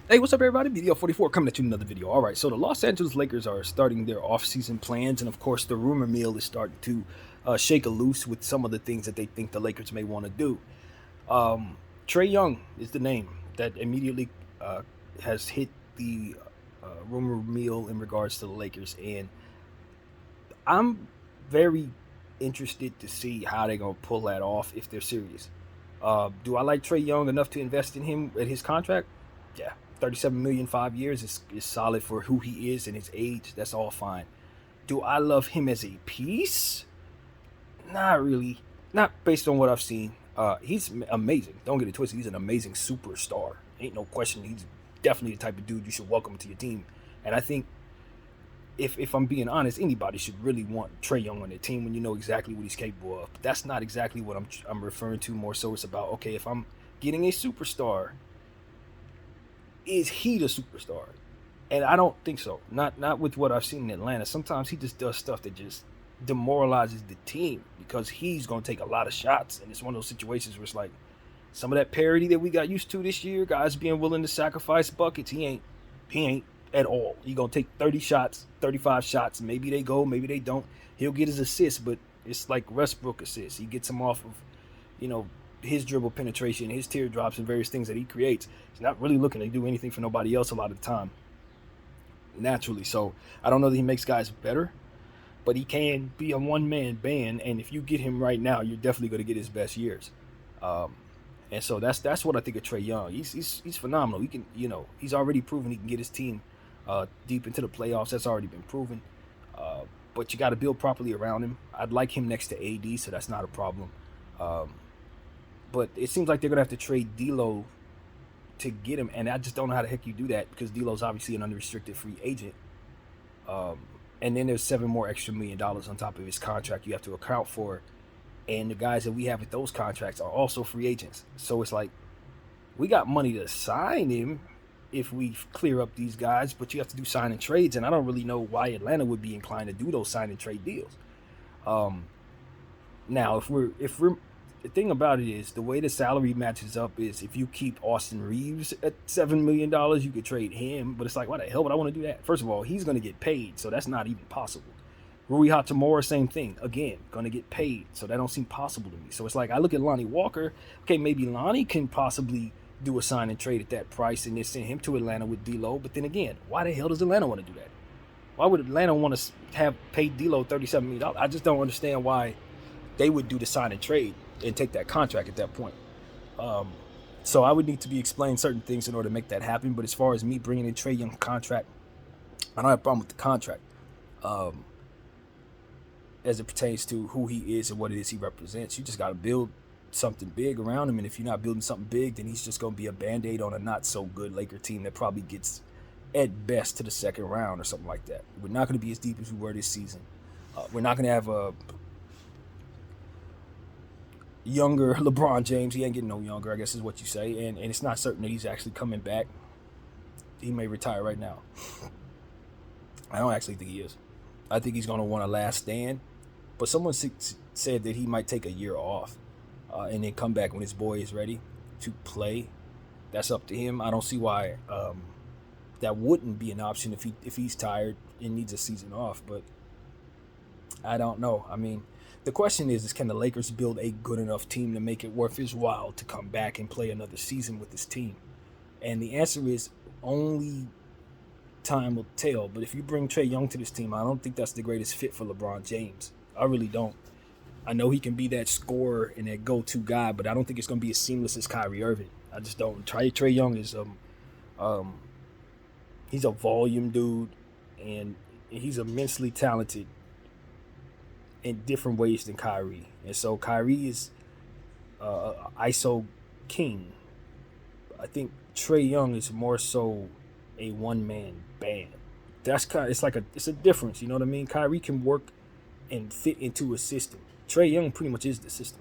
Hey, what's up, everybody? BDL 44 coming at you with another video. All right, so the Los Angeles Lakers are starting their offseason plans, and of course, the rumor mill is starting to shake a loose with some of the things that they think the Lakers may want to do. Um, Trey Young is the name that immediately has hit the rumor mill in regards to the Lakers, and I'm very interested to see how they're gonna pull that off if they're serious. Do I like Trey Young enough to invest in him at his contract? Yeah, 37 million 5 years is solid for who he is and his age. That's all fine. Do I love him as a piece? Not really. Not based on what I've seen. He's amazing. Don't get it twisted. He's an amazing superstar. Ain't no question. He's definitely the type of dude you should welcome to your team. And I think if I'm being honest, anybody should really want Trey Young on their team when you know exactly what he's capable of. But that's not exactly what I'm referring to. More so, it's about, okay, if I'm getting a superstar, is he the superstar? And I don't think so. Not with what I've seen in Atlanta. Sometimes he just does stuff that just demoralizes the team because he's gonna take a lot of shots, and it's one of those situations where it's like some of that parity that we got used to this year, guys being willing to sacrifice buckets. He ain't at all. He gonna take 30 shots, 35 shots. Maybe they go, maybe they don't. He'll get his assists, but it's like Westbrook assists. He gets them off of, you know, his dribble penetration, his teardrops, and various things that he creates. He's not really looking to do anything for nobody else a lot of the time, naturally. So I don't know that he makes guys better, but he can be a one man band. And if you get him right now, you're definitely going to get his best years. Um, and so that's what I think of Trey Young. He's phenomenal. He can, he's already proven he can get his team deep into the playoffs. That's already been proven. Uh, but you got to build properly around him. I'd like him next to AD, so that's not a problem. Um, but it seems like they're gonna have to trade D'Lo to get him, and I just don't know how the heck you do that because D'Lo's obviously an unrestricted free agent. Um, and then there's seven more extra $1 million on top of his contract you have to account for, and the guys that we have with those contracts are also free agents. So it's like we got money to sign him if we clear up these guys, but you have to do sign and trades, and I don't really know why Atlanta would be inclined to do those sign and trade deals. Um, Now, if we're the thing about it is the way the salary matches up is if you keep Austin Reeves at $7 million, you could trade him. But it's like, why the hell would I want to do that? First of all, he's going to get paid, so that's not even possible. Rui Hachimura, same thing. Again, going to get paid, so that don't seem possible to me. So it's like I look at Lonnie Walker. Okay, maybe Lonnie can possibly do a sign and trade at that price and then send him to Atlanta with D'Lo. But then again, why the hell does Atlanta want to do that? Why would Atlanta want to have paid D'Lo $37 million? I just don't understand why they would do the sign and trade and take that contract at that point. Um, so I would need to be explained certain things in order to make that happen. But as far as me bringing in Trey Young contract, I don't have a problem with the contract um, as it pertains to who he is and what it is he represents. You just got to build something big around him. And if you're not building something big, then he's just going to be a band-aid on a not so good Laker team that probably gets at best to the second round or something like that. We're not going to be as deep as we were this season. We're not going to have a younger LeBron James. He ain't getting no younger, I guess is what you say. And it's not certain that he's actually coming back. He may retire right now. I don't actually think he is. I think he's going to want a last stand. But someone said that he might take a year off and then come back when his boy is ready to play. That's up to him. I don't see why that wouldn't be an option if he's tired and needs a season off. But I don't know. I mean, the question is can the Lakers build a good enough team to make it worth his while to come back and play another season with this team? And the answer is only time will tell. But if you bring Trey Young to this team, I don't think that's the greatest fit for LeBron James. I really don't. I know he can be that scorer and that go-to guy, but I don't think it's going to be as seamless as Kyrie Irving. I just don't. Trey Young is um, he's a volume dude, and he's immensely talented in different ways than Kyrie. And so Kyrie is ISO king. I think Trey Young is more so a one man band. That's kind of, it's a difference, you know what I mean? Kyrie can work and fit into a system. Trey Young pretty much is the system.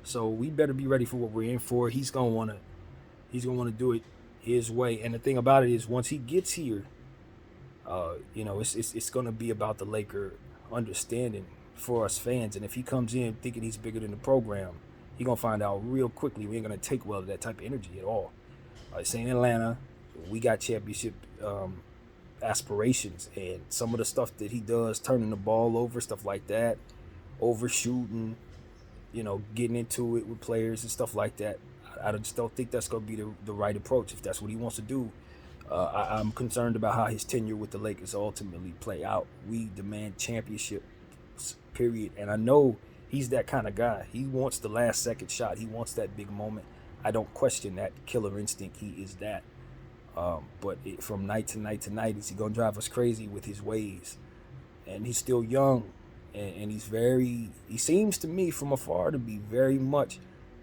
So we better be ready for what we're in for. He's gonna wanna do it his way. And the thing about it is once he gets here, it's gonna be about the Laker understanding for us fans. And if he comes in thinking he's bigger than the program, he gonna find out real quickly we ain't gonna take well to that type of energy at all. Say in Atlanta, we got championship aspirations, and some of the stuff that he does, turning the ball over, stuff like that, overshooting, getting into it with players and stuff like that. I just don't think that's going to be the right approach if that's what he wants to do. I'm concerned about how his tenure with the Lakers ultimately play out. We demand championship, period. And I know he's that kind of guy. He wants the last second shot. He wants that big moment. I don't question that killer instinct. He is that. But from night to night to night, is he going to drive us crazy with his ways? And he's still young. And he seems to me from afar to be very much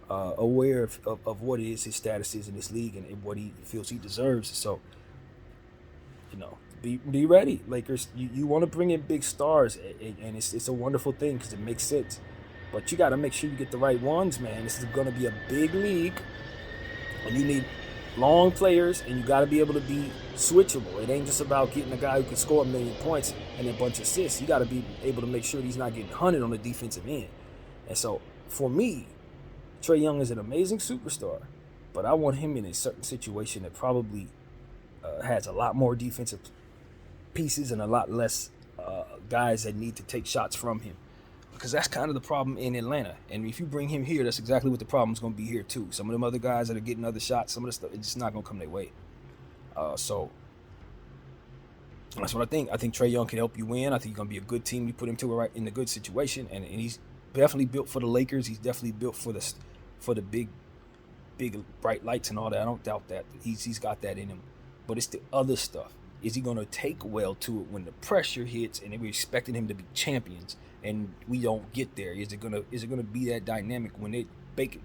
aware of what it is his status is in this league and what he feels he deserves. So, be ready, Lakers. You want to bring in big stars, and it's a wonderful thing because it makes sense. But you got to make sure you get the right ones, man. This is going to be a big league, and you need long players, and you got to be able to be switchable. It ain't just about getting a guy who can score 1,000,000 points and a bunch of assists. You got to be able to make sure he's not getting hunted on the defensive end. And so, for me, Trae Young is an amazing superstar, but I want him in a certain situation that probably has a lot more defensive pieces and a lot less guys that need to take shots from him. Because that's kind of the problem in Atlanta. And if you bring him here, that's exactly what the problem's going to be here too. Some of them other guys that are getting other shots, some of the stuff, it's just not going to come their way. So that's what I think. I think Trae Young can help you win. I think he's going to be a good team. You put him to right in a good situation. And he's definitely built for the Lakers. He's definitely built for the big bright lights and all that. I don't doubt that. He's got that in him. But it's the other stuff. Is he going to take well to it when the pressure hits and we're expecting him to be champions and we don't get there? Is it gonna be that dynamic when they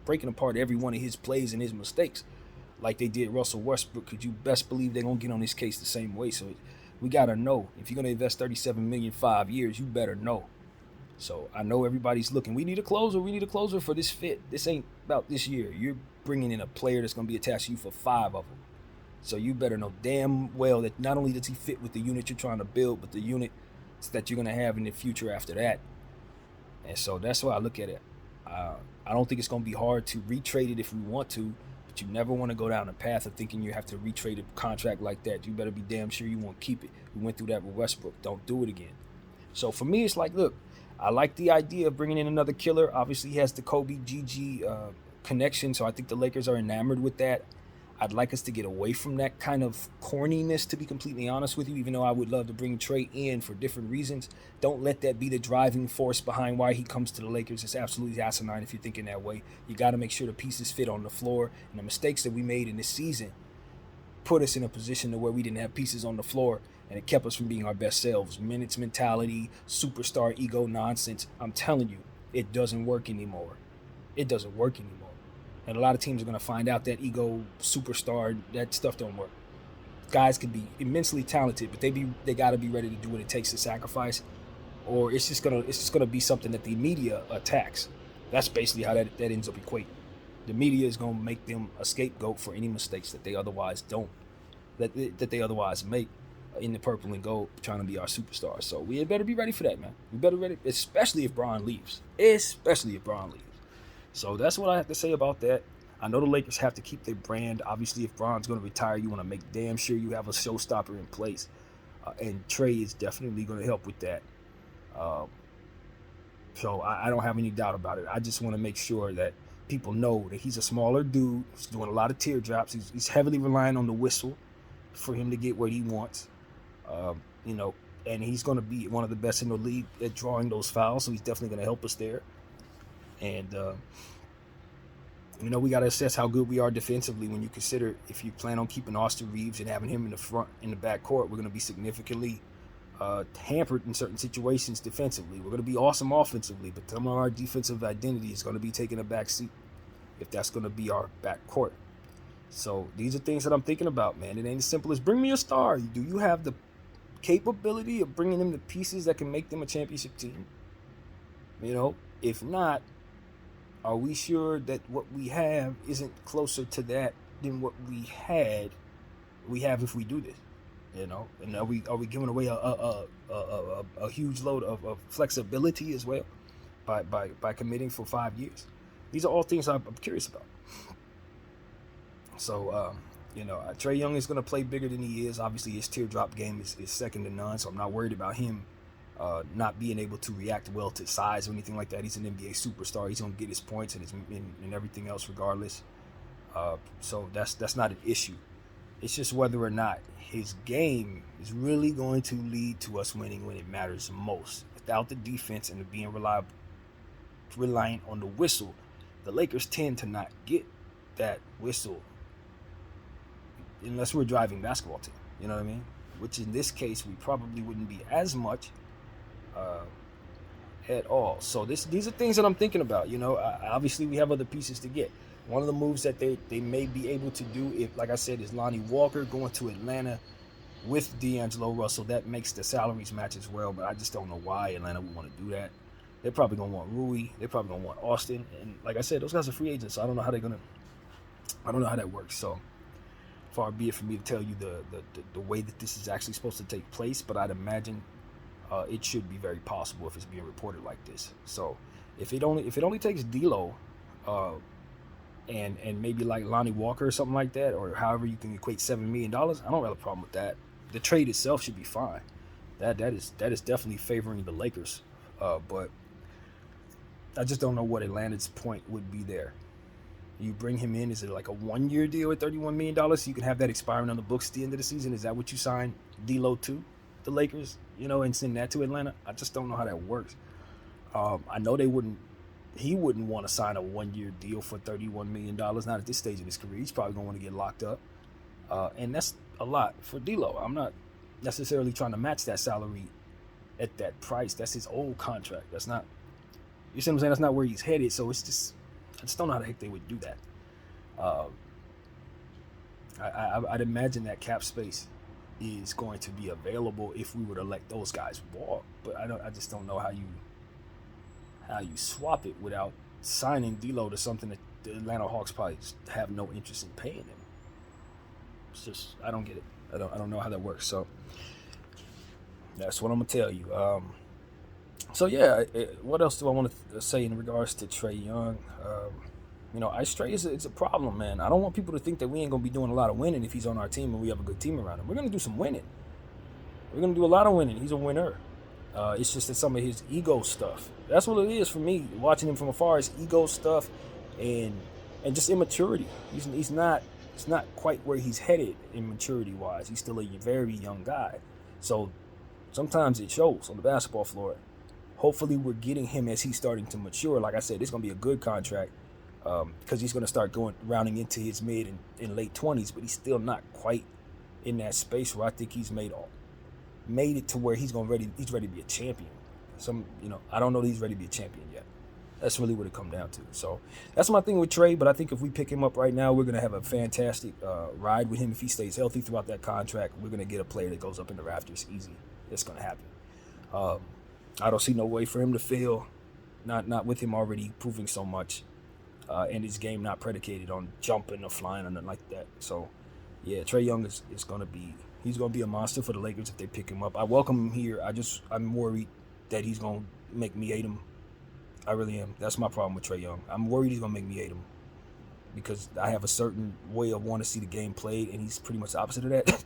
breaking apart every one of his plays and his mistakes like they did Russell Westbrook? Could you best believe they're gonna get on his case the same way? So we gotta know, if you're gonna invest $37 million 5 years, you better know. So I know everybody's looking. We need a closer for this fit. This ain't about this year. You're bringing in a player that's gonna be attached to you for 5 of them. So you better know damn well that not only does he fit with the unit you're trying to build, but the unit that you're going to have in the future after that. And so that's why I look at it. I don't think it's going to be hard to retrade it if we want to, but you never want to go down the path of thinking you have to retrade a contract like that. You better be damn sure you want to keep it. We went through that with Westbrook. Don't do it again. So for me, it's like, look, I like the idea of bringing in another killer. Obviously, he has the Kobe GG connection, so I think the Lakers are enamored with that. I'd like us to get away from that kind of corniness, to be completely honest with you, even though I would love to bring Trae in for different reasons. Don't let that be the driving force behind why he comes to the Lakers. It's absolutely asinine if you're thinking that way. You got to make sure the pieces fit on the floor. And the mistakes that we made in this season put us in a position to where we didn't have pieces on the floor, and it kept us from being our best selves. Minutes mentality, superstar ego nonsense. I'm telling you, it doesn't work anymore. It doesn't work anymore. And a lot of teams are going to find out that ego, superstar, that stuff don't work. Guys can be immensely talented, but they got to be ready to do what it takes to sacrifice, or it's just gonna be something that the media attacks. That's basically how that ends up equating. The media is going to make them a scapegoat for any mistakes that they otherwise they otherwise make in the purple and gold, trying to be our superstars. So we better be ready for that, man. We better be ready, especially if Bron leaves. So that's what I have to say about that. I know the Lakers have to keep their brand. Obviously, if Bron's going to retire, you want to make damn sure you have a showstopper in place. And Trae is definitely going to help with that. So I don't have any doubt about it. I just want to make sure that people know that he's a smaller dude. He's doing a lot of teardrops. He's heavily relying on the whistle for him to get what he wants. And he's going to be one of the best in the league at drawing those fouls. So he's definitely going to help us there. And, we got to assess how good we are defensively when you consider if you plan on keeping Austin Reeves and having him in the back court, we're going to be significantly hampered in certain situations defensively. We're going to be awesome offensively, but some of our defensive identity is going to be taking a back seat if that's going to be our back court. So these are things that I'm thinking about, man. It ain't as simple as bring me a star. Do you have the capability of bringing them the pieces that can make them a championship team? If not, are we sure that what we have isn't closer to that than what we have if we do this? And are we giving away a huge load of flexibility as well by committing for 5 years? These are all things I'm curious about. So Trae Young is going to play bigger than he is. Obviously, his teardrop game is second to none, so I'm not worried about him not being able to react well to size or anything like that. He's an NBA superstar. He's going to get his points and everything else regardless. So that's not an issue. It's just whether or not his game is really going to lead to us winning when it matters most. Without the defense and being reliant on the whistle, the Lakers tend to not get that whistle unless we're a driving basketball team. You know what I mean? Which in this case, we probably wouldn't be as much at all. So these are things that I'm thinking about. Obviously we have other pieces to get. One of the moves that they may be able to do, if like I said, is Lonnie Walker going to Atlanta with D'Angelo Russell. That makes the salaries match as well, but I just don't know why Atlanta would want to do that. They're probably going to want Rui. They're probably going to want Austin. And like I said, those guys are free agents, so I don't know how that works. So far be it for me to tell you the way that this is actually supposed to take place, but I'd imagine it should be very possible if it's being reported like this. So if it only takes D'Lo and maybe like Lonnie Walker or something like that, or however you can equate $7 million, I don't have a problem with that. The trade itself should be fine. That is definitely favoring the Lakers, but I just don't know what Atlanta's point would be there. You bring him in, is it like a 1-year deal at $31 million so you can have that expiring on the books at the end of the season? Is that what you sign D'Lo to, the Lakers, and send that to Atlanta? I just don't know how that works. I know he wouldn't want to sign a 1-year deal for $31 million, not at this stage of his career. He's probably going to want to get locked up. And that's a lot for D'Lo. I'm not necessarily trying to match that salary at that price. That's his old contract. That's not, you see what I'm saying? That's not where he's headed. So it's just, I just don't know how the heck they would do that. I'd imagine that cap space is going to be available if we were to let those guys walk, but I just don't know how you swap it without signing D'Lo to something that the Atlanta Hawks probably have no interest in paying him. It's just, I don't get it. I don't know how that works. So that's what I'm gonna tell you. So yeah, what else do I want to say in regards to Trae Young? Ice Trae is a problem, man. I don't want people to think that we ain't gonna be doing a lot of winning if he's on our team and we have a good team around him. We're gonna do some winning. We're gonna do a lot of winning. He's a winner. It's just that some of his ego stuff. That's what it is for me. Watching him from afar, is ego stuff and just immaturity. He's not quite where he's headed in maturity wise. He's still a very young guy. So sometimes it shows on the basketball floor. Hopefully we're getting him as he's starting to mature. Like I said, it's gonna be a good contract because he's gonna start rounding into his mid and late 20s, but he's still not quite in that space where I think he's made it to where he's ready to be a champion. I don't know that he's ready to be a champion yet. That's really what it comes down to. So that's my thing with Trae, but I think if we pick him up right now, we're going to have a fantastic ride with him. If he stays healthy throughout that contract, we're going to get a player that goes up in the rafters easy. It's going to happen. I don't see no way for him to fail, not with him already proving so much, and his game not predicated on jumping or flying or nothing like that. So yeah, Trae Young is going to be, he's going to be a monster for the Lakers if they pick him up. I welcome him here. I'm worried that he's going to make me hate him. I really am. That's my problem with Trae Young. I'm worried he's going to make me hate him because I have a certain way of wanting to see the game played, and he's pretty much the opposite of that.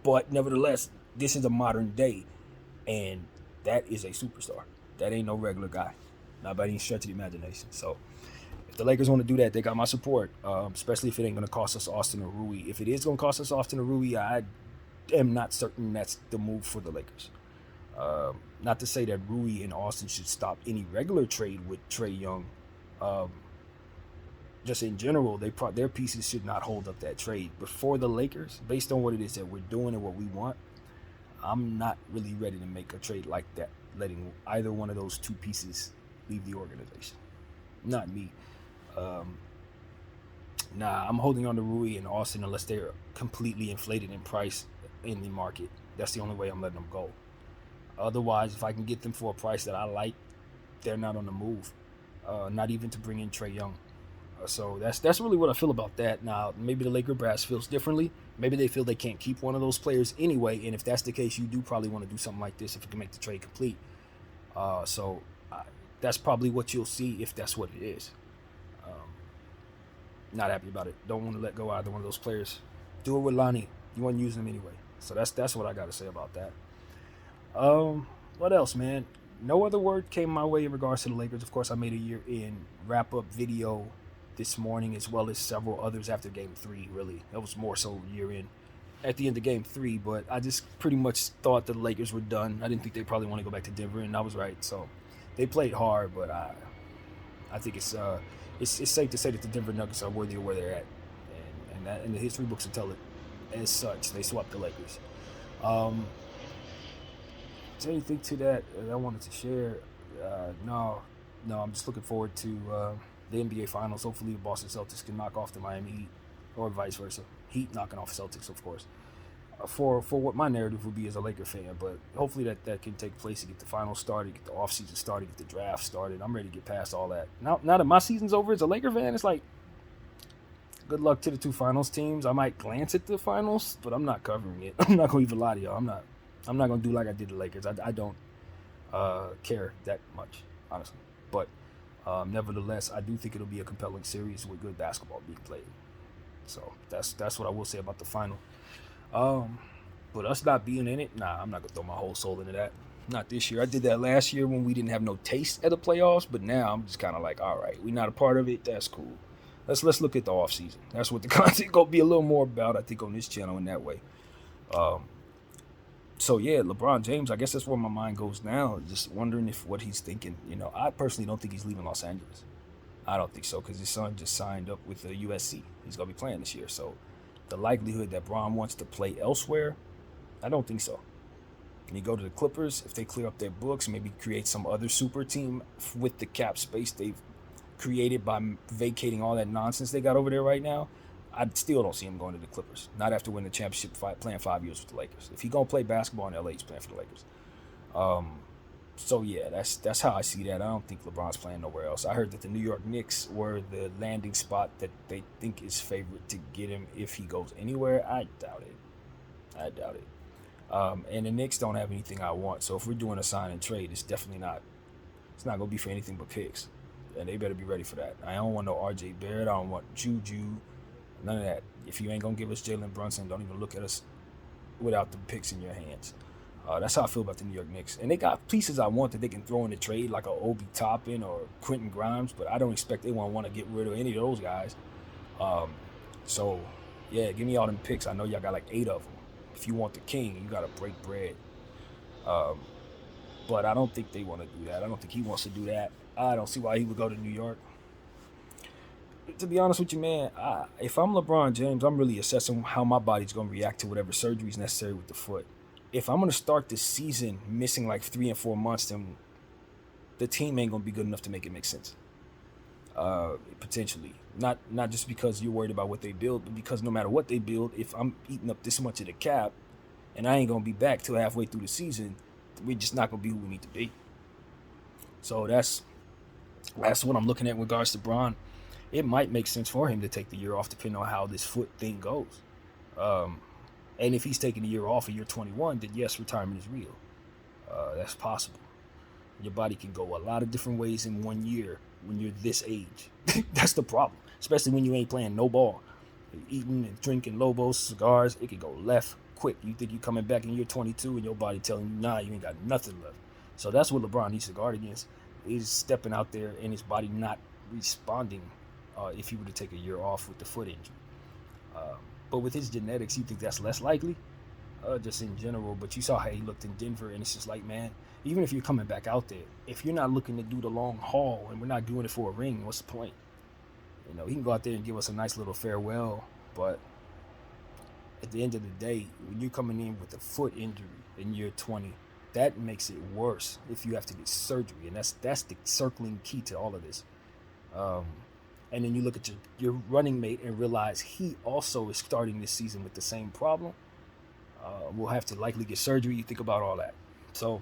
But nevertheless, this is a modern day, and that is a superstar. That ain't no regular guy, not by any stretch of the imagination. So if the Lakers want to do that, they got my support, especially if it ain't going to cost us Austin or Rui. If it is going to cost us Austin or Rui, I am not certain that's the move for the Lakers. Not to say that Rui and Austin should stop any regular trade with Trae Young. Just in general, their pieces should not hold up that trade. But for the Lakers, based on what it is that we're doing and what we want, I'm not really ready to make a trade like that, letting either one of those two pieces leave the organization. Not me. I'm holding on to Rui and Austin unless they're completely inflated in price in the market. That's the only way I'm letting them go. Otherwise, if I can get them for a price that I like, they're not on the move. Not even to bring in Trae Young. So that's really what I feel about that. Now, maybe the Laker brass feels differently. Maybe they feel they can't keep one of those players anyway. And if that's the case, you do probably want to do something like this if you can make the trade complete. So that's probably what you'll see if that's what it is. Not happy about it. Don't want to let go either one of those players. Do it with Lonnie. You want to use him anyway. So that's what I got to say about that. What else, man? No other word came my way in regards to the Lakers. Of course, I made a year in wrap up video this morning, as well as several others after Game 3. Really, that was more so year in at the end of Game 3. But I just pretty much thought the Lakers were done. I didn't think they probably want to go back to Denver, and I was right. So they played hard, but I think it's safe to say that the Denver Nuggets are worthy of where they're at, and the history books will tell it as such. They swept the Lakers. Um, is there anything to that I wanted to share? No, no. I'm just looking forward to the NBA Finals. Hopefully, the Boston Celtics can knock off the Miami Heat, or vice versa. Heat knocking off Celtics, of course. For what my narrative would be as a Laker fan, but hopefully that can take place to get the finals started, get the offseason started, get the draft started. I'm ready to get past all that. Now that my season's over as a Laker fan, it's like good luck to the two finals teams. I might glance at the finals, but I'm not covering it. I'm not gonna even lie to y'all. I'm not gonna do like I did the Lakers. I don't care that much, honestly. But nevertheless, I do think it'll be a compelling series with good basketball being played. So that's what I will say about the final. But us not being in it, nah, I'm not gonna throw my whole soul into that. Not this year. I did that last year when we didn't have no taste at the playoffs, but now I'm just kind of like, all right, we're not a part of it. That's cool. Let's look at the off season. That's what the content gonna be a little more about, I think, on this channel in that way. Um, so yeah, LeBron James, I guess that's where my mind goes now. Just wondering if what he's thinking. I personally don't think he's leaving Los Angeles. I don't think so, because his son just signed up with the USC. He's gonna be playing this year, so the likelihood that Bron wants to play elsewhere, I don't think so. And you go to the Clippers, if they clear up their books, maybe create some other super team with the cap space they've created by vacating all that nonsense they got over there right now, I still don't see him going to the Clippers. Not after winning the championship, playing 5 years with the Lakers. If he's going to play basketball in LA, he's playing for the Lakers. So yeah, that's how I see that. I don't think LeBron's playing nowhere else. I heard that the New York Knicks were the landing spot that they think is favored to get him if he goes anywhere. I doubt it. And the Knicks don't have anything I want. So if we're doing a sign and trade, it's definitely not. It's not gonna be for anything but picks, and they better be ready for that. I don't want no R.J. Barrett. I don't want Juju. None of that. If you ain't gonna give us Jalen Brunson, don't even look at us without the picks in your hands. That's how I feel about the New York Knicks. And they got pieces I want that they can throw in the trade, like a Obi Toppin or Quentin Grimes, but I don't expect they want to get rid of any of those guys. So, yeah, give me all them picks. I know y'all got like 8 of them. If you want the king, you got to break bread. But I don't think they want to do that. I don't think he wants to do that. I don't see why he would go to New York. To be honest with you, man, if I'm LeBron James, I'm really assessing how my body's going to react to whatever surgery is necessary with the foot. If I'm going to start this season missing like 3 and 4 months, then the team ain't going to be good enough to make it make sense. Potentially. Not just because you're worried about what they build, but because no matter what they build, if I'm eating up this much of the cap and I ain't going to be back till halfway through the season, we're just not going to be who we need to be. So that's what I'm looking at in regards to Bron. It might make sense for him to take the year off depending on how this foot thing goes. And if he's taking a year off in year 21, then yes, retirement is real. That's possible. Your body can go a lot of different ways in 1 year when you're this age. That's the problem. Especially when you ain't playing no ball. You're eating and drinking Lobos, cigars, it can go left quick. You think you're coming back in year 22 and your body telling you, nah, you ain't got nothing left. So that's what LeBron needs to guard against, is stepping out there and his body not responding if he were to take a year off with the foot injury. But with his genetics, you think that's less likely, just in general. But you saw how he looked in Denver, and it's just like, man, even if you're coming back out there, if you're not looking to do the long haul and we're not doing it for a ring, what's the point? He can go out there and give us a nice little farewell, but at the end of the day, when you're coming in with a foot injury in year 20, that makes it worse if you have to get surgery, and that's the circling key to all of this. And then you look at your running mate and realize he also is starting this season with the same problem. We'll have to likely get surgery. You think about all that. So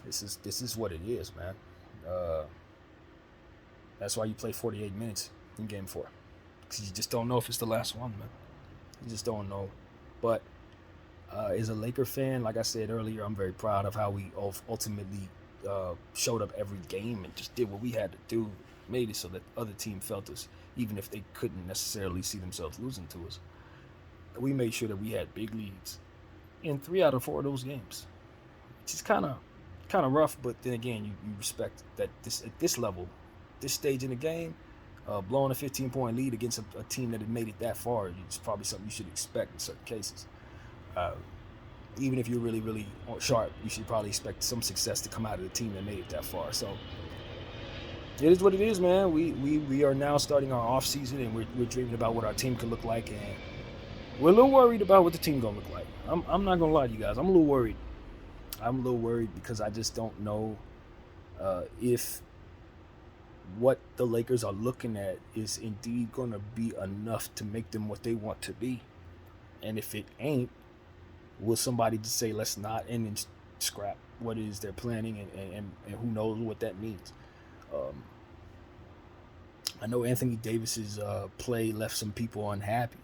this is what it is, man. That's why you play 48 minutes in Game 4. Because you just don't know if it's the last one, man. You just don't know. But as a Laker fan, like I said earlier, I'm very proud of how we ultimately showed up every game and just did what we had to do, made it so that the other team felt us. even if they couldn't necessarily see themselves losing to us. We made sure that we had big leads in 3 out of 4 of those games, which is kind of rough. But then again, you respect that this at this level, this stage in the game, blowing a 15-point lead against a team that had made it that far, it's probably something you should expect in certain cases. Uh, Even if you're really, really sharp, you should probably expect some success to come out of the team that made it that far. So it is what it is, man. We are now starting our off season, and we're dreaming about what our team could look like, and we're a little worried about what the team gonna look like. I'm not gonna lie to you guys. I'm a little worried. I'm a little worried because I just don't know if what the Lakers are looking at is indeed gonna be enough to make them what they want to be, and if it ain't, will somebody just say let's not and then scrap what it is they're planning, and who knows what that means. Um, I know Anthony Davis's play left some people unhappy.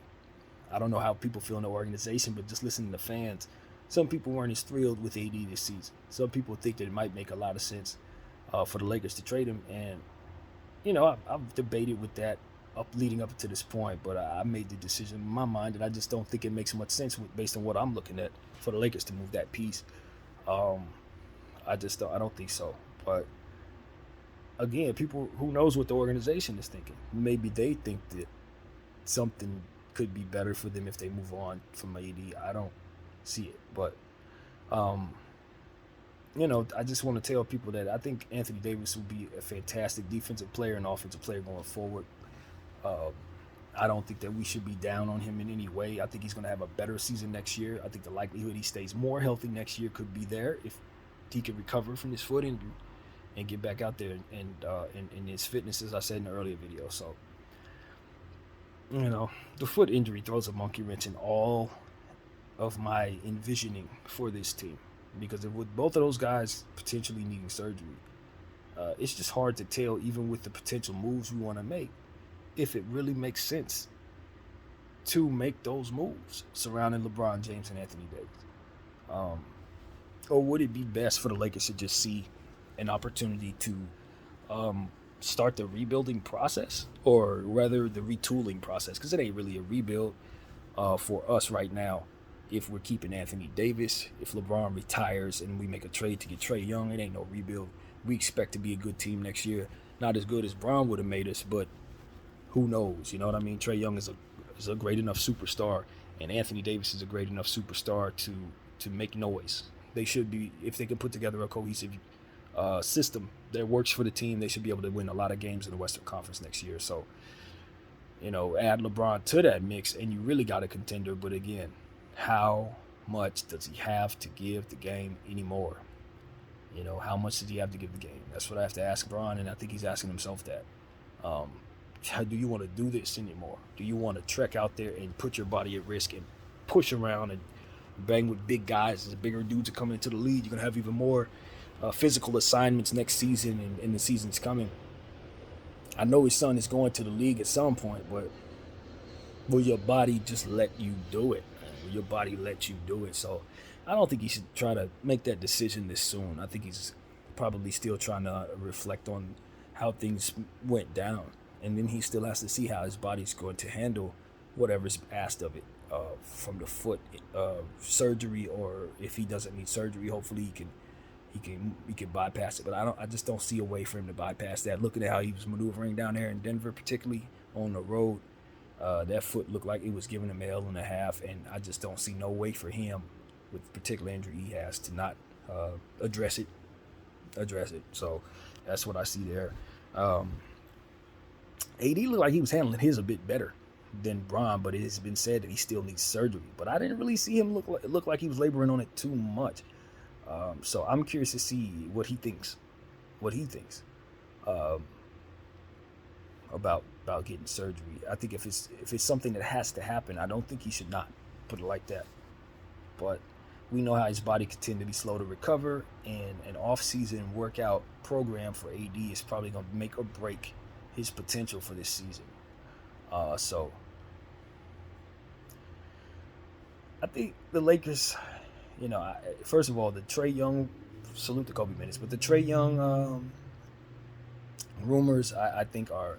I don't know how people feel in the organization, but just listening to fans, some people weren't as thrilled with AD this season. Some people think that it might make a lot of sense for the Lakers to trade him, and I've debated with that leading up to this point, but I made the decision in my mind that I just don't think it makes much sense based on what I'm looking at for the Lakers to move that piece. I just don't. I don't think so. But again, people who knows what the organization is thinking. Maybe they think that something could be better for them if they move on from AD. I don't see it, but I just want to tell people that I think Anthony Davis will be a fantastic defensive player and offensive player going forward. I don't think that we should be down on him in any way. I think he's going to have a better season next year. I think the likelihood he stays more healthy next year could be there if he can recover from his foot injury and get back out there and his fitness, as I said in the earlier video. So, the foot injury throws a monkey wrench in all of my envisioning for this team, because with both of those guys potentially needing surgery, it's just hard to tell, even with the potential moves we want to make, if it really makes sense to make those moves surrounding LeBron James and Anthony Davis. Or would it be best for the Lakers to just see an opportunity to start the rebuilding process, or rather the retooling process, because it ain't really a rebuild for us right now. If we're keeping Anthony Davis, if LeBron retires and we make a trade to get Trae Young, it ain't no rebuild. We expect to be a good team next year. Not as good as Bron would have made us, but who knows? You know what I mean? Trae Young is a great enough superstar, and Anthony Davis is a great enough superstar to make noise. They should be, if they can put together a cohesive system that works for the team, they should be able to win a lot of games in the Western Conference next year. So, add LeBron to that mix, and you really got a contender. But again, how much does he have to give the game anymore? How much does he have to give the game? That's what I have to ask Bron, and I think he's asking himself that. How do you want to do this anymore? Do you want to trek out there and put your body at risk and push around and bang with big guys? As bigger dudes are coming into the league, you're going to have even more physical assignments next season and the seasons coming. I know his son is going to the league at some point, but will your body just let you do it? Will your body let you do it? So I don't think he should try to make that decision this soon. I think he's probably still trying to reflect on how things went down. And then he still has to see how his body's going to handle whatever's asked of it from the foot surgery, or if he doesn't need surgery, hopefully he can bypass it. But I just don't see a way for him to bypass that. Looking at how he was maneuvering down there in Denver, particularly on the road, that foot looked like it was giving him an L and a half, and I just don't see no way for him with the particular injury he has to not address it. So that's what I see there. AD looked like he was handling his a bit better than Bron, but it has been said that he still needs surgery. But I didn't really see him look like he was laboring on it too much. So I'm curious to see what he thinks. About getting surgery. I think if it's something that has to happen, I don't think he should not put it like that. But we know how his body can tend to be slow to recover, and an off-season workout program for AD is probably going to make or break his potential for this season. So I think the Lakers, first of all, the Trae Young, salute the Kobe minutes, but the Trae Young rumors, I think are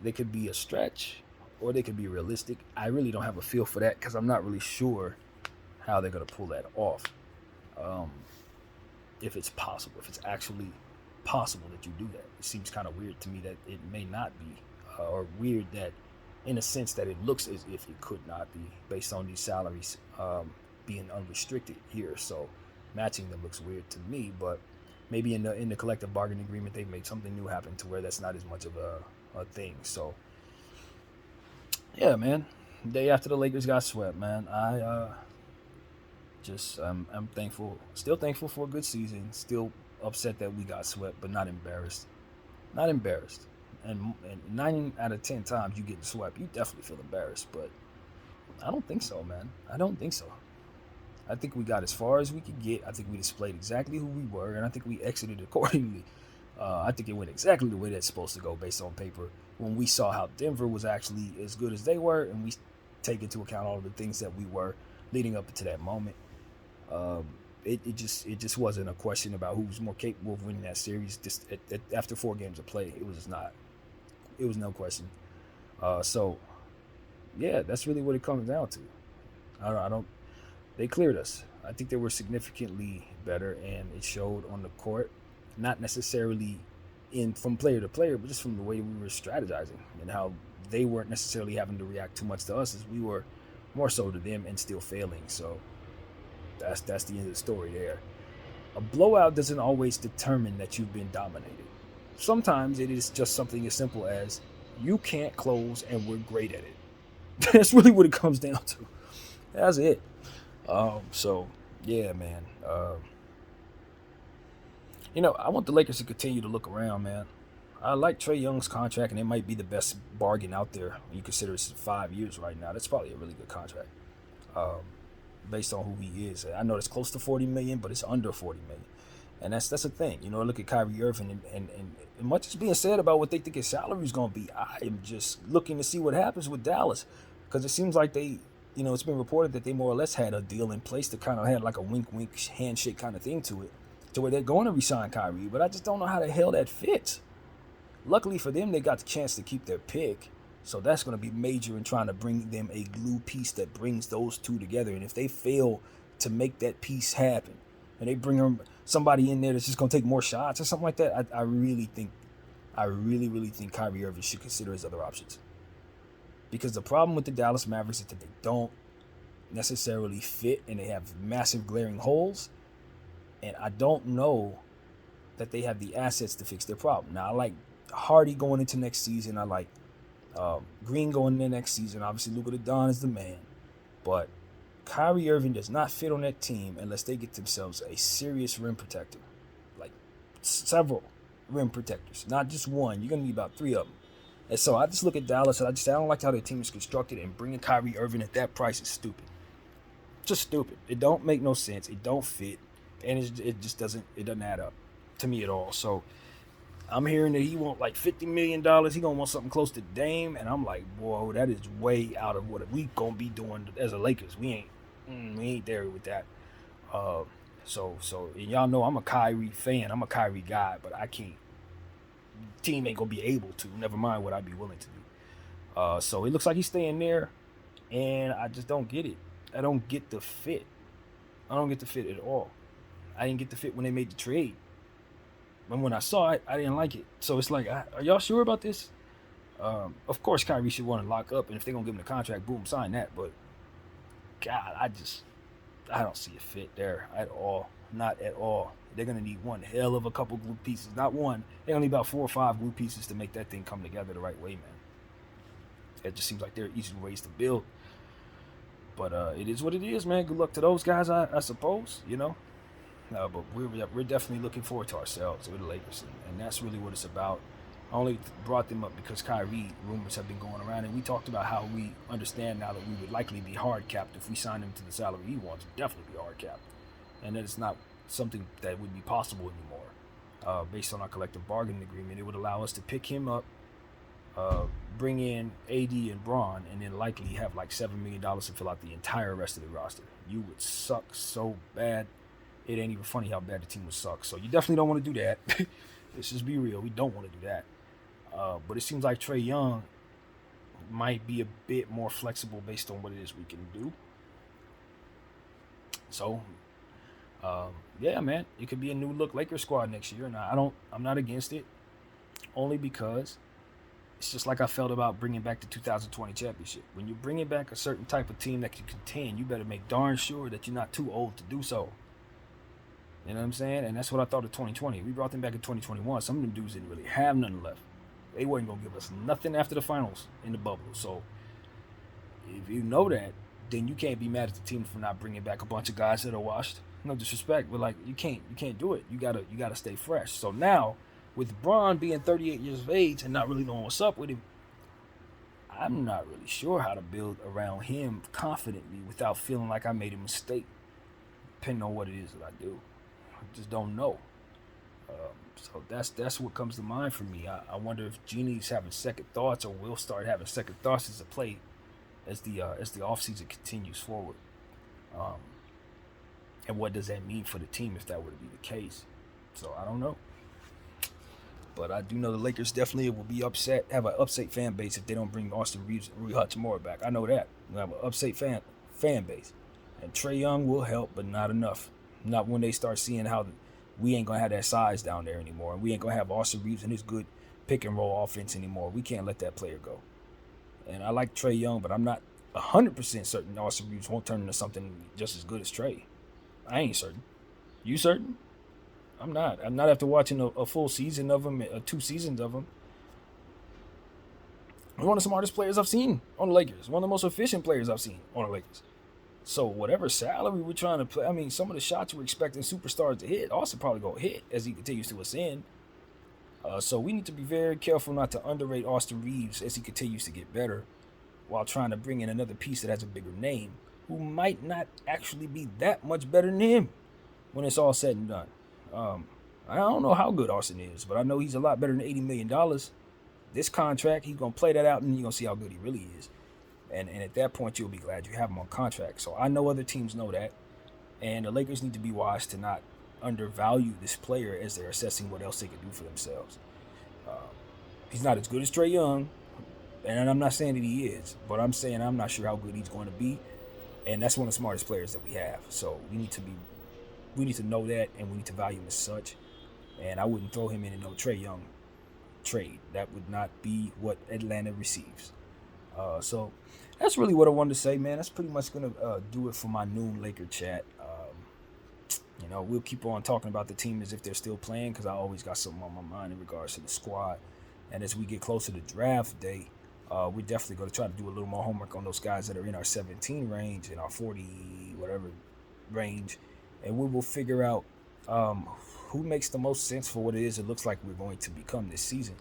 They could be a stretch or they could be realistic. I really don't have a feel for that because I'm not really sure how they're going to pull that off. Um, if it's possible, if it's actually possible that you do that. It seems kind of weird to me that it may not be, or weird that, in a sense, that it looks as if it could not be based on these salaries being unrestricted here. So matching them looks weird to me, but maybe in the collective bargaining agreement they made something new happen to where that's not as much of a thing. So yeah, man. Day after the Lakers got swept, man. I'm thankful, still thankful for a good season. Still upset that we got swept, but not embarrassed. Not embarrassed. And 9 out of 10 times you get swept, you definitely feel embarrassed. But I don't think so, man. I don't think so. I think we got as far as we could get. I think we displayed exactly who we were, and I think we exited accordingly. I think it went exactly the way that's supposed to go based on paper. When we saw how Denver was actually as good as they were, and we take into account all of the things that we were leading up to that moment. It just wasn't a question about who was more capable of winning that series. Just after 4 games of play, it was just not. It was no question. So yeah, that's really what it comes down to. I don't. They cleared us. I think they were significantly better, and it showed on the court. Not necessarily in from player to player, but just from the way we were strategizing and how they weren't necessarily having to react too much to us as we were more so to them and still failing. So that's the end of the story there. A blowout doesn't always determine that you've been dominated. Sometimes it is just something as simple as you can't close and we're great at it. That's really what it comes down to. That's it. So yeah, man. I want the Lakers to continue to look around, man. I like Trae Young's contract, and it might be the best bargain out there when you consider it's 5 years right now. That's probably a really good contract, based on who he is. I know it's close to $40 million, but it's under $40 million, and that's a thing. Look at Kyrie Irving, and much is being said about what they think his salary is going to be. I am just looking to see what happens with Dallas, because it seems like they. It's been reported that they more or less had a deal in place that kind of had like a wink-wink handshake kind of thing to it, to where they're going to re-sign Kyrie, but I just don't know how the hell that fits. Luckily for them, they got the chance to keep their pick, so that's going to be major in trying to bring them a glue piece that brings those two together. And if they fail to make that piece happen, and they bring them somebody in there that's just going to take more shots or something like that, I really really think Kyrie Irving should consider his other options. Because the problem with the Dallas Mavericks is that they don't necessarily fit, and they have massive glaring holes. And I don't know that they have the assets to fix their problem. Now, I like Hardy going into next season. I like Green going into next season. Obviously, Luka Don is the man. But Kyrie Irving does not fit on that team unless they get themselves a serious rim protector. Like several rim protectors. Not just one. You're going to need about 3 of them. And so I just look at Dallas, and I don't like how their team is constructed, and bringing Kyrie Irving at that price is stupid. Just stupid. It don't make no sense. It don't fit. And it just doesn't add up to me at all. So I'm hearing that he want like $50 million. He gonna want something close to Dame, and I'm like, whoa, that is way out of what we gonna be doing as a Lakers. We ain't there with that. So and y'all know I'm a Kyrie fan. I'm a Kyrie guy, but I can't. Team ain't gonna be able to. Never mind what I'd be willing to do. So it looks like he's staying there, and I just don't get it. I don't get the fit. I don't get the fit at all. I didn't get the fit when they made the trade. And when I saw it, I didn't like it. So it's like, are y'all sure about this? Of course, Kyrie should want to lock up, and if they're going to give him the contract, boom, sign that. But, God, I don't see a fit there at all. Not at all. They're going to need one hell of a couple glue pieces. Not one. They're going to need about 4 or 5 glue pieces to make that thing come together the right way, man. It just seems like there are easier ways to build. But it is what it is, man. Good luck to those guys, I suppose, but we're definitely looking forward to ourselves with the Lakers, and that's really what it's about. I only brought them up because Kyrie rumors have been going around, and we talked about how we understand now that we would likely be hard capped if we sign him to the salary he wants. Definitely be hard capped, and that it's not something that would be possible anymore. Based on our collective bargaining agreement, it would allow us to pick him up, bring in AD and Braun, and then likely have like $7 million to fill out the entire rest of the roster. You would suck so bad. It ain't even funny how bad the team would suck. So you definitely don't want to do that. Let's just be real. We don't want to do that. But it seems like Trae Young might be a bit more flexible based on what it is we can do. So, yeah, man, it could be a new look Lakers squad next year. And I'm not against it, only because it's just like I felt about bringing back the 2020 championship. When you're bringing back a certain type of team that can contend, you better make darn sure that you're not too old to do so. You know what I'm saying? And that's what I thought of 2020. We brought them back in 2021. Some of them dudes didn't really have nothing left. They weren't going to give us nothing after the finals in the bubble. So if you know that, then you can't be mad at the team for not bringing back a bunch of guys that are washed. No disrespect, but like you can't do it. You gotta stay fresh. So now, with Bron being 38 years of age and not really knowing what's up with him, I'm not really sure how to build around him confidently without feeling like I made a mistake, depending on what it is that I do. I just don't know. So that's what comes to mind for me. I wonder if Genie's having second thoughts, or will start having second thoughts as the offseason continues forward. And what does that mean for the team if that were to be the case? So I don't know. But I do know the Lakers definitely will be upset, have an upset fan base if they don't bring Austin Reeves and Rui Hachimura back. I know that. They'll have an upset fan base. And Trae Young will help, but not enough. Not when they start seeing how we ain't going to have that size down there anymore. And we ain't going to have Austin Reeves and his good pick and roll offense anymore. We can't let that player go. And I like Trae Young, but I'm not 100% certain Austin Reeves won't turn into something just as good as Trae. I ain't certain. You certain? I'm not. I'm not after watching a full season of him, 2 seasons of him. He's one of the smartest players I've seen on the Lakers. One of the most efficient players I've seen on the Lakers. So whatever salary we're trying to play, I mean, some of the shots we're expecting superstars to hit, Austin probably going to hit as he continues to ascend. So we need to be very careful not to underrate Austin Reeves as he continues to get better, while trying to bring in another piece that has a bigger name, who might not actually be that much better than him when it's all said and done. I don't know how good Austin is, but I know he's a lot better than $80 million. This contract, he's going to play that out, and you're going to see how good he really is. And at that point, you'll be glad you have him on contract. So I know other teams know that, and the Lakers need to be wise to not undervalue this player as they're assessing what else they can do for themselves. He's not as good as Trae Young, and I'm not saying that he is, but I'm saying I'm not sure how good he's going to be, and that's one of the smartest players that we have. So we need to know that, and we need to value him as such. And I wouldn't throw him in no Trae Young trade. That would not be what Atlanta receives. So that's really what I wanted to say, man. That's pretty much going to do it for my noon Laker chat. We'll keep on talking about the team as if they're still playing, because I always got something on my mind in regards to the squad. And as we get closer to draft day, we're definitely going to try to do a little more homework on those guys that are in our 17 range, in our 40 whatever range, and we will figure out who makes the most sense for what it is it looks like we're going to become this season.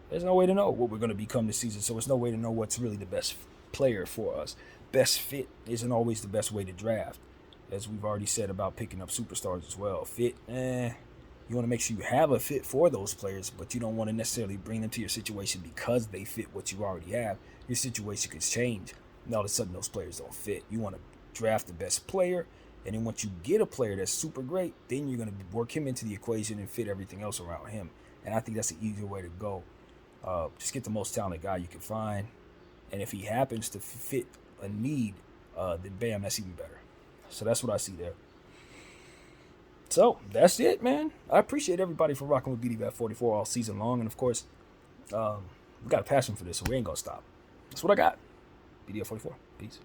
There's no way to know what we're going to become this season, so there's no way to know what's really the best player for us. Best fit isn't always the best way to draft, as we've already said about picking up superstars as well. Fit, you want to make sure you have a fit for those players, but you don't want to necessarily bring them to your situation because they fit what you already have. Your situation could change, and all of a sudden those players don't fit. You want to draft the best player, and then once you get a player that's super great, then you're going to work him into the equation and fit everything else around him. And I think that's the easier way to go. Just get the most talented guy you can find, and if he happens to fit a need, then bam, that's even better. So that's what I see there. So that's it, man. I appreciate everybody for rocking with BDBat44 all season long, and of course, we got a passion for this, so we ain't gonna stop. That's what I got. BDBat44. Peace.